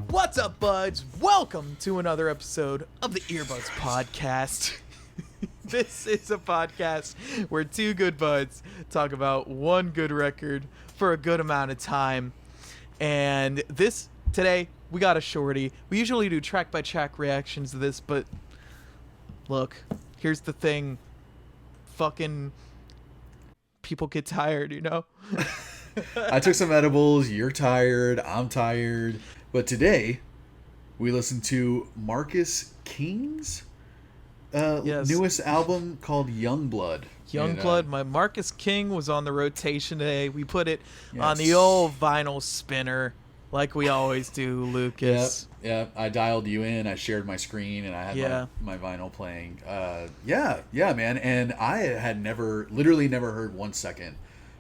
What's up, buds? Welcome to another episode of the Earbuds Podcast. This is a podcast where two good buds talk about one good record for a good amount of time. And today, we got a shorty. We usually do track-by-track reactions to this, but look, here's the thing. Fucking people get tired, you know? I took some edibles, you're tired, I'm tired. But today, we listened to Marcus King's newest album called Youngblood. Youngblood. My Marcus King was on the rotation today. We put it on the old vinyl spinner like we always do, Lucas. Yep. I dialed you in, I shared my screen, and I had my vinyl playing. Yeah, man. And I had literally never heard 1 second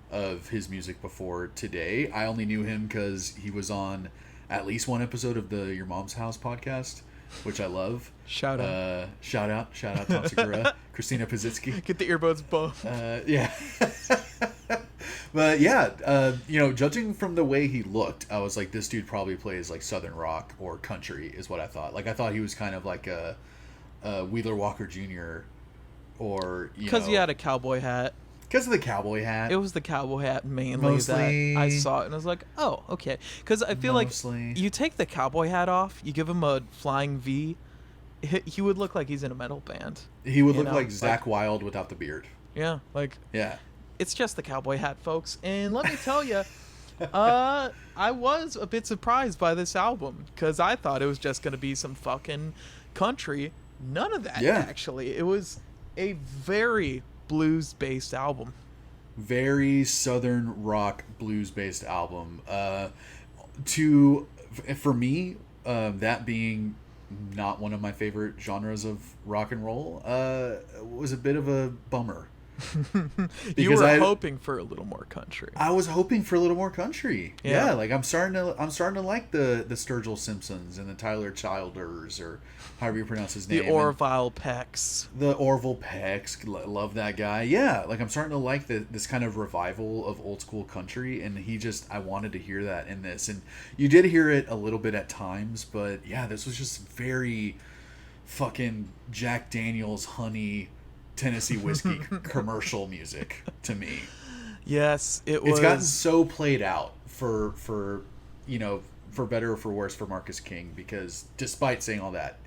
of his music before today. I only knew him because he was on at least one episode of the Your Mom's House podcast, which I love. Shout out Tom Segura, Christina Pazitsky. Get the earbuds bummed. Yeah. But yeah, judging from the way he looked, I was like, this dude probably plays like Southern rock or country is what I thought. Like I thought he was kind of like a Wheeler Walker Jr. or because he had a cowboy hat. Because of the cowboy hat. It was the cowboy hat mainly that I saw it, and I was like, oh, okay. Because I feel like you take the cowboy hat off, you give him a flying V, he would look like he's in a metal band. He would look like Zakk Wylde without the beard. Yeah, yeah. It's just the cowboy hat, folks. And let me tell you, I was a bit surprised by this album, because I thought it was just going to be some fucking country. None of that, actually. It was a very blues-based album. Very southern rock blues-based album. For me, that being not one of my favorite genres of rock and roll, was a bit of a bummer. You were hoping for a little more country. I was hoping for a little more country. Yeah, like I'm starting to like the Sturgill Simpsons and the Tyler Childers, or however you pronounce his name. The Orville Pecks. The Orville Pecks. Love that guy. Yeah, like I'm starting to like this kind of revival of old school country, and I wanted to hear that in this. And you did hear it a little bit at times, but yeah, this was just very fucking Jack Daniel's honey Tennessee whiskey commercial music to me. Yes, it's gotten so played out for better or for worse for Marcus King, because despite saying all that,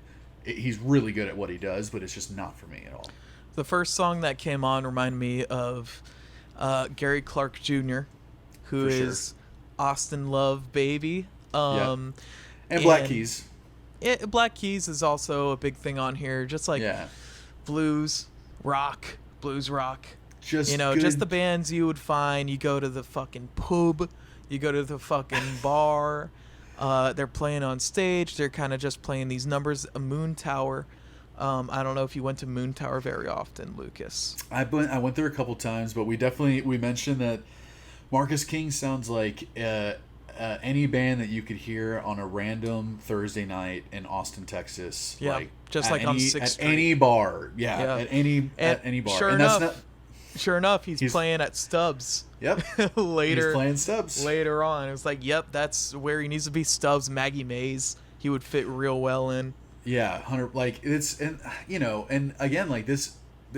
he's really good at what he does, but it's just not for me at all. The first song that came on reminded me of Gary Clark Jr., who is Austin Love Baby. And Black Keys. Black Keys is also a big thing on here, just like blues rock, just the bands you would find. You go to the fucking pub, you go to the fucking bar, they're playing on stage, they're kind of just playing these numbers. A Moon Tower, I don't know if you went to Moon Tower very often, Lucas. I went there a couple times, but we mentioned that Marcus King sounds like any band that you could hear on a random Thursday night in Austin, Texas. Yeah, like just like on 6th Street. At any bar. Yeah, at any bar. Sure enough, he's playing at Stubbs. Yep. Later. He's playing Stubbs. Later on. It was like, yep, that's where he needs to be. Stubbs, Maggie Mays. He would fit real well in. Yeah, 100. Like, it's, and again, like this,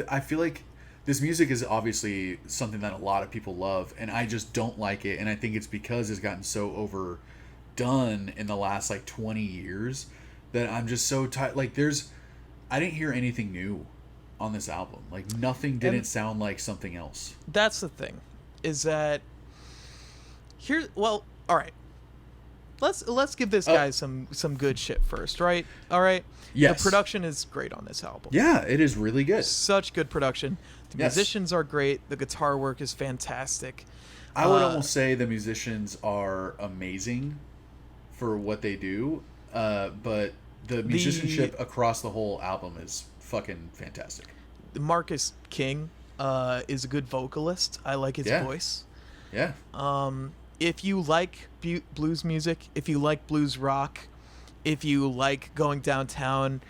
I feel like this music is obviously something that a lot of people love, and I just don't like it. And I think it's because it's gotten so overdone in the last like 20 years that I'm just so tired. Like I didn't hear anything new on this album. Like nothing didn't sound like something else. That's the thing, is that all right. Let's give this guy some good shit first, right? All right. Yes. The production is great on this album. Yeah, it is really good. Such good production. The musicians are great. The guitar work is fantastic. I would almost say the musicians are amazing for what they do, but the musicianship across the whole album is fucking fantastic. Marcus King is a good vocalist. I like his voice. Yeah. If you like blues music, if you like blues rock, if you like going downtown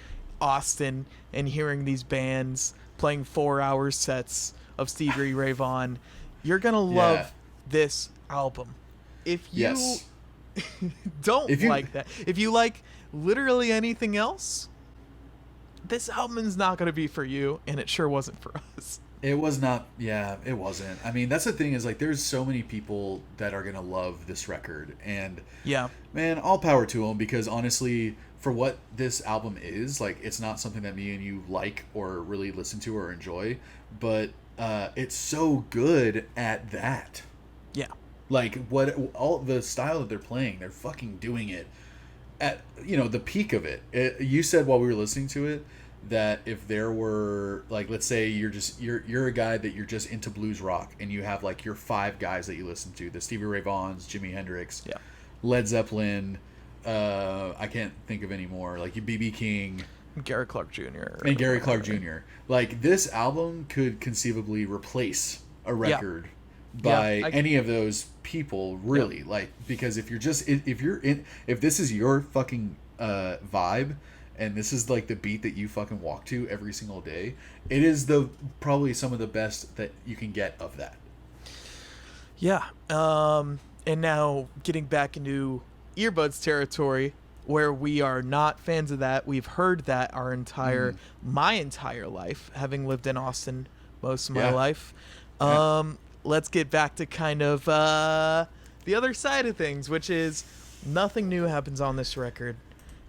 Austin and hearing these bands playing 4-hour sets of Stevie Ray Vaughan, you're going to love this album. If you don't If you- like that. If you like literally anything else, this album is not going to be for you, and it sure wasn't for us. It was not. Yeah, it wasn't. I mean, that's the thing is like, there's so many people that are gonna love this record, and Yeah. man, all power to them, because honestly, for what this album is, like, it's not something that me and you like or really listen to or enjoy, but it's so good at that. Yeah. Like, what all the style that they're playing, they're fucking doing it at, you know, the peak of it. You said while we were listening to it that if there were, like, let's say you're a guy that you're just into blues rock, and you have like your 5 guys that you listen to, the Stevie Ray Vaughns, Jimi Hendrix, Yeah. Led Zeppelin, I can't think of any more, like BB King Gary Clark Jr. and Gary Clark Jr. Like, this album could conceivably replace a record by any of those people, really. Yeah. Like, because if this is your fucking vibe, and this is like the beat that you fucking walk to every single day, it is probably some of the best that you can get of that. Yeah. And now getting back into earbuds territory, where we are not fans of that. We've heard that my entire life, having lived in Austin most of my life. Let's get back to kind of the other side of things, which is nothing new happens on this record.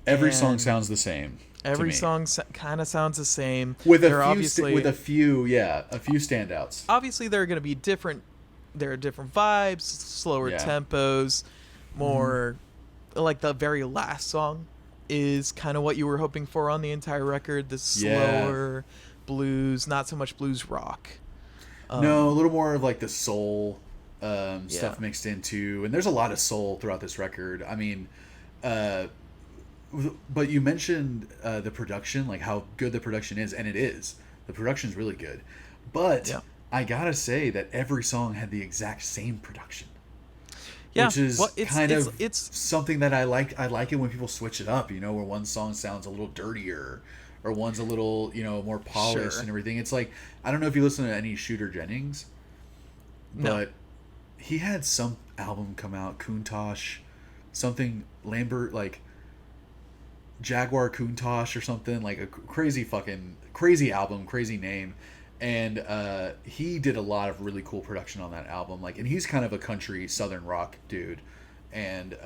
Every song sounds the same. Every song kind of sounds the same. With a few standouts. Obviously, there are going to be different. There are different vibes, slower tempos, more like the very last song is kind of what you were hoping for on the entire record. The slower blues, not so much blues rock. No, a little more of like the soul stuff mixed into, and there's a lot of soul throughout this record. I mean, but you mentioned the production, like how good the production is, and it is. The production's really good. But I gotta say that every song had the exact same production. Yeah, which is it's something that I like. I like it when people switch it up, you know, where one song sounds a little dirtier or one's a little, you know, more polished and everything. It's like, I don't know if you listen to any Shooter Jennings, but he had some album come out, Countach, something Lambert, like Jaguar Countach or something, like a crazy album, crazy name. And he did a lot of really cool production on that album, like, and he's kind of a country southern rock dude, and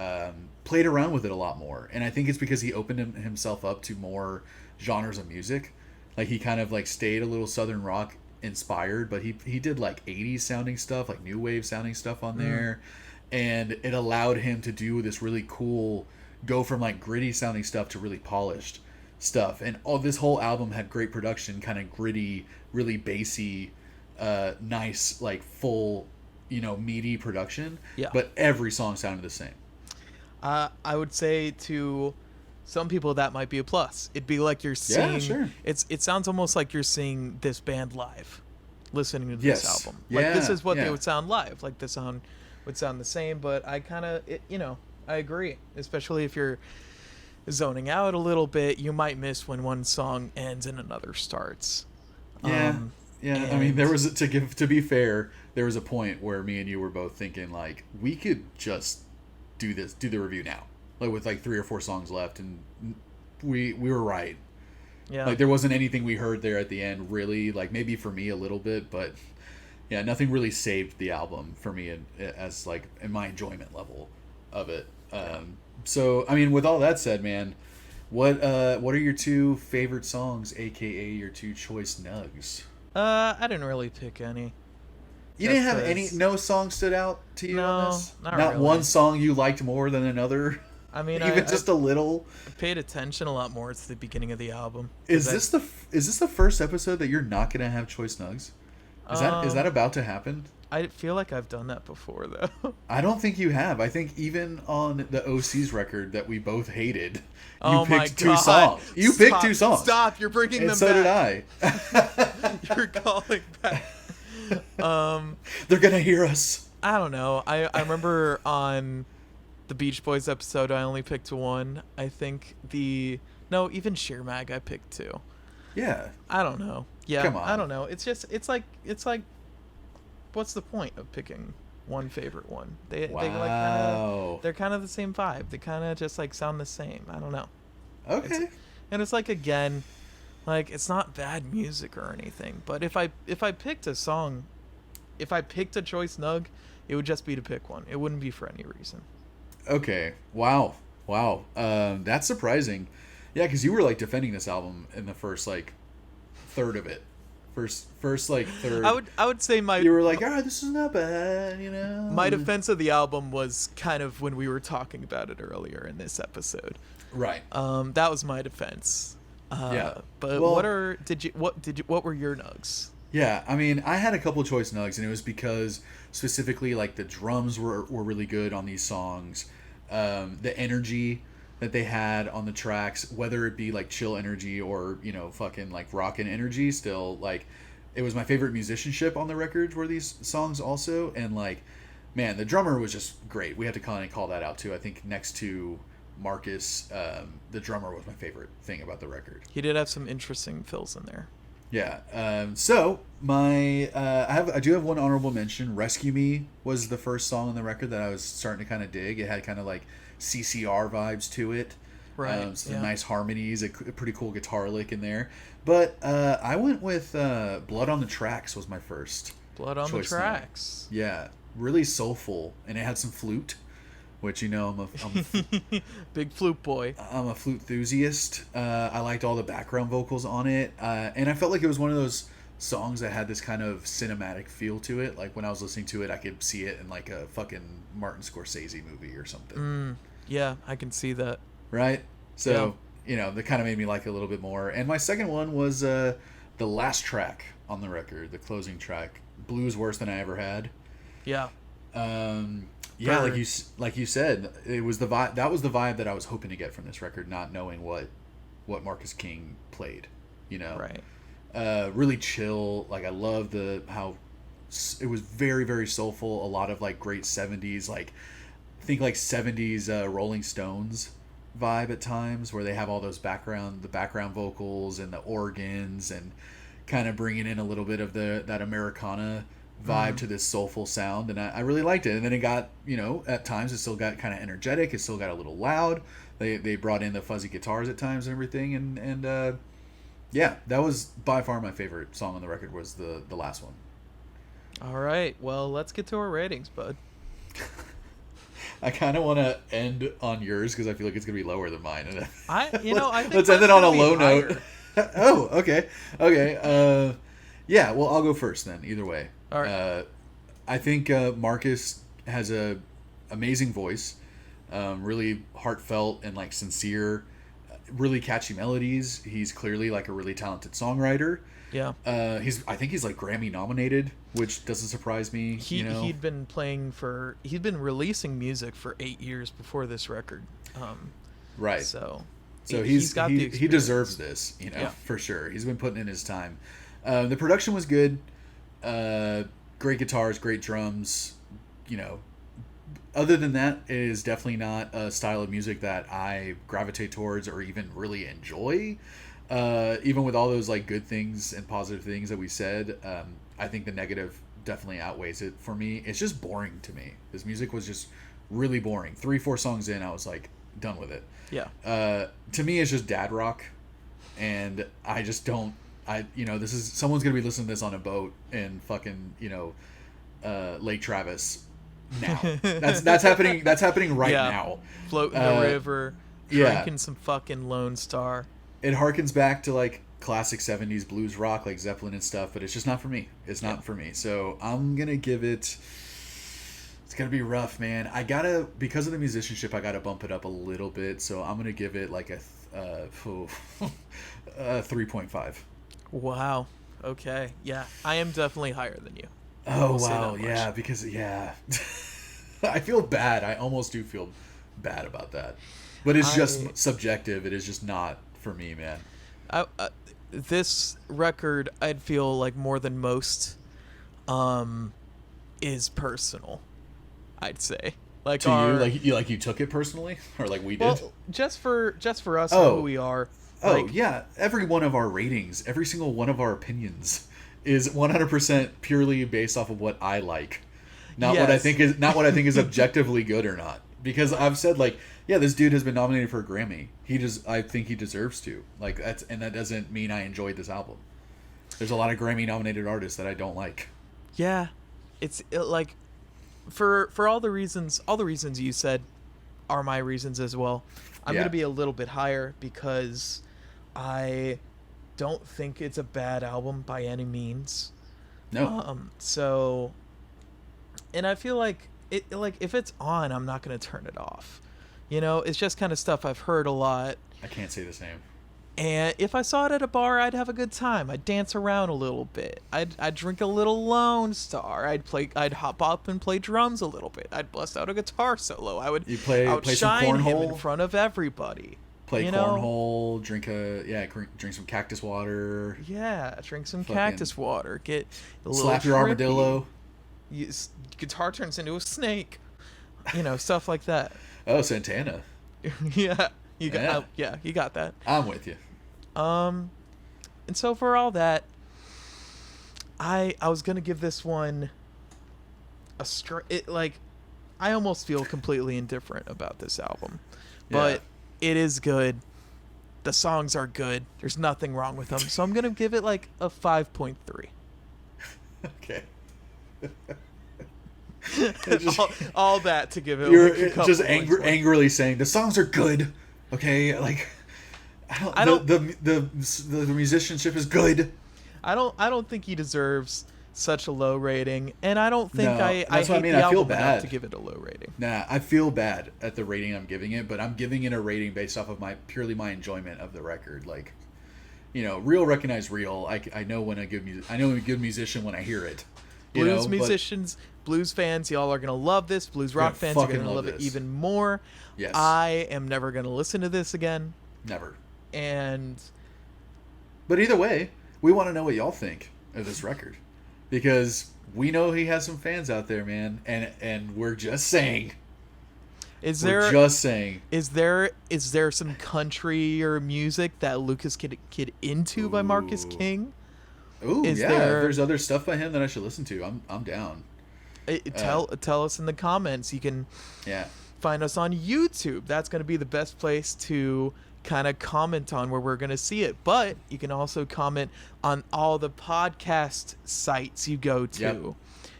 played around with it a lot more. And I think it's because he opened himself up to more genres of music. Like, he kind of like stayed a little southern rock inspired, but he did like 80s sounding stuff, like new wave sounding stuff on there, and it allowed him to do this really cool, go from like gritty sounding stuff to really polished stuff. And this whole album had great production, kind of gritty, really bassy, nice, like full, you know, meaty production. But every song sounded the same. I would say to some people that might be a plus. It'd be like you're seeing it sounds almost like you're seeing this band live, listening to this album. Like, this is what they would sound live. Like, the sound would sound the same, but I kind of, you know, I agree, especially if you're zoning out a little bit, you might miss when one song ends and another starts. I mean, there was, to be fair, there was a point where me and you were both thinking, like, we could just do the review now, like with like 3 or 4 songs left, and we were right. Like, there wasn't anything we heard there at the end, really. Like, maybe for me a little bit, but nothing really saved the album for me as like in my enjoyment level of it. So, I mean, with all that said, man, what are your 2 favorite songs, aka your 2 choice nugs? I didn't really pick any. You didn't have any? No song stood out to you on this? Not really. One song you liked more than another? I mean, even just a little. I paid attention a lot more to the beginning of the album. Is this the first episode that you're not gonna have choice nugs? Is that about to happen? I feel like I've done that before, though. I don't think you have. I think even on the OC's record that we both hated, you picked 2 songs. You picked 2 songs. Stop! You're bringing them back. So did I. You're calling back. They're gonna hear us. I don't know. I remember on the Beach Boys episode, I only picked 1. I think even Sheer Mag I picked 2. Yeah. I don't know. Yeah. Come on. I don't know. It's like what's the point of picking one favorite one. They Wow. they're kind of the same vibe. They kind of just like sound the same. I don't know. Okay. And it's like, again, like, it's not bad music or anything, but if I picked a song, if I picked a choice nug, it would just be to pick one. It wouldn't be for any reason. Okay. Wow. Wow. That's surprising. Yeah, because you were like defending this album in the first like third of it. First like third. I would say You were like, this is not bad, you know. my defense of the album was kind of when we were talking about it earlier in this episode. Right. That was my defense. Yeah. But Well, what were your nugs? Yeah, I mean, I had a couple choice nugs, and it was because specifically like the drums were really good on these songs, the energy that they had on the tracks, whether it be like chill energy or fucking like rockin' energy, still like it was my favorite musicianship on the records were these songs also, and like man, the drummer was just great. We had to kind of call that out too. I think next to Marcus, the drummer was my favorite thing about the record. He did have some interesting fills in there. Yeah. So my I do have one honorable mention. "Rescue Me" was the first song on the record that I was starting to kind of dig. It had kind of like CCR vibes to it. Right. Some nice harmonies, a pretty cool guitar lick in there. But I went with "Blood on the Tracks" was my first. Blood on the Tracks. Yeah, really soulful, and it had some flute, which I'm big flute boy. I'm a flute enthusiast. I liked all the background vocals on it, and I felt like it was one of those songs that had this kind of cinematic feel to it. Like when I was listening to it, I could see it in like a fucking Martin Scorsese movie or something. Yeah, I can see that. Right? So, that kind of made me like it a little bit more. And my second one was the last track on the record, the closing track, "Blues Worse Than I Ever Had." Yeah. Yeah, like you said, it was the vibe. That was the vibe that I was hoping to get from this record, not knowing what Marcus King played. Right. Really chill. Like I love how it was very, very soulful. A lot of like great 70s, like I think like 70s Rolling Stones vibe at times, where they have all those background vocals and the organs, and kind of bringing in a little bit of that Americana vibe to this soulful sound, and I really liked it. And then it got, at times it still got kind of energetic, it still got a little loud. They brought in the fuzzy guitars at times and everything, and yeah, that was by far my favorite song on the record, was the last one. All right, well, let's get to our ratings, bud. I kind of want to end on yours because I feel like it's gonna be lower than mine. I think let's end it on a low higher note. Oh, okay. Yeah, well, I'll go first then. Either way. All right. I think Marcus has a amazing voice, really heartfelt and like sincere, really catchy melodies. He's clearly like a really talented songwriter. Yeah. I think he's like Grammy nominated, which doesn't surprise me. He'd been releasing music for 8 years before this record. Right. So he's got the experience. he deserves this, for sure. He's been putting in his time. The production was good. Great guitars, great drums. Other than that, it is definitely not a style of music that I gravitate towards or even really enjoy. Even with all those like good things and positive things that we said, I think the negative definitely outweighs it for me. It's just boring to me. This music was just really boring. 3-4 songs in, I was like done with it. Yeah. To me, it's just dad rock, and I just don't. This is someone's gonna be listening to this on a boat in fucking Lake Travis now. That's happening. That's happening right now. Floating the river, drinking some fucking Lone Star. It harkens back to like classic 70s blues rock, like Zeppelin and stuff, but it's just not for me. It's not for me. So I'm gonna give it. It's gonna be rough, man. Because of the musicianship, I gotta bump it up a little bit. So I'm gonna give it like a 3.5. Wow. Okay. Yeah, I am definitely higher than you. Oh wow. Yeah, because I feel bad. I almost do feel bad about that, but it's just subjective. It is just not for me, man. This record, I'd feel like more than most, is personal. I'd say, like to you, you took it personally, or like we did. Well, just for us, who we are. Yeah, every one of our ratings, every single one of our opinions, is 100% purely based off of what I like. not what I think is objectively good or not. Because I've said like, yeah, this dude has been nominated for a Grammy. I think he deserves to. Like that doesn't mean I enjoyed this album. There's a lot of Grammy nominated artists that I don't like. Yeah, like for all the reasons you said are my reasons as well. I'm gonna be a little bit higher because I don't think it's a bad album by any means. No. So, and I feel like if it's on, I'm not gonna turn it off. You know, it's just kind of stuff I've heard a lot. I can't say the same. And if I saw it at a bar, I'd have a good time. I'd dance around a little bit. I'd drink a little Lone Star. I'd hop up and play drums a little bit. I'd bust out a guitar solo. I would play some outshine him cornhole in front of everybody. Play cornhole, drink some cactus water. Yeah, drink some cactus water. Get a little slap your armadillo. Guitar turns into a snake. You know, stuff like that. Oh, Santana. Yeah, you got that. I'm with you. And so for all that, I was gonna give this one I almost feel completely indifferent about this album, but it is good. The songs are good. There's nothing wrong with them, so I'm gonna give it like a 5.3. Okay. all that to give it. You're just angrily saying the songs are good. Okay, like the musicianship is good. I don't think he deserves such a low rating, and I don't think I hate the I feel album bad enough to give it a low rating. Nah, I feel bad at the rating I'm giving it, but I'm giving it a rating based off of purely my enjoyment of the record. Like, you know, real recognize real. I know when a good musician when I hear it. Musicians, blues fans, y'all are gonna love this. Blues rock fans are gonna love it even more. Yes. I am never gonna listen to this again. Never. But either way, we want to know what y'all think of this record, because we know he has some fans out there, man, and we're just saying. Is there some country or music that Lucas could get into by Marcus King? Ooh, if there's other stuff by him that I should listen to, I'm down. Tell us in the comments. You can find us on YouTube. That's going to be the best place to kind of comment on where we're going to see it. But you can also comment on all the podcast sites you go to. Yep.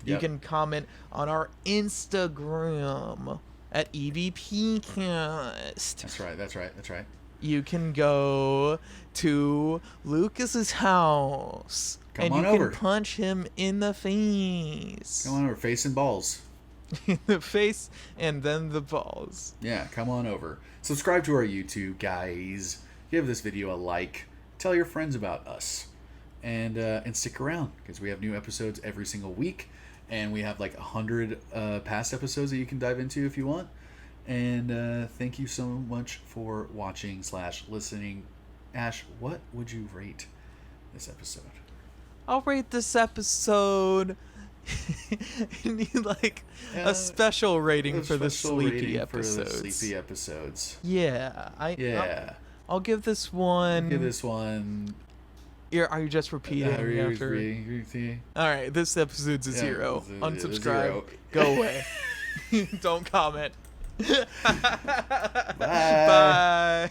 You can comment on our Instagram at EVPcast. That's right. You can go to Lucas's house. Come on you over. Can punch him in the face. Come on over, face and balls. In the face and then the balls. Yeah, come on over. Subscribe to our YouTube, guys. Give this video a like. Tell your friends about us. And stick around, because we have new episodes every single week. And we have like 100 past episodes that you can dive into if you want. And thank you so much for watching / listening. Ash, what would you rate this episode? I'll rate this episode like a special rating for the sleepy episodes. Yeah, I'll give this one. Are you just repeating after? All right, this episode's a 0. Unsubscribe. 0. Go away. Don't comment. Bye.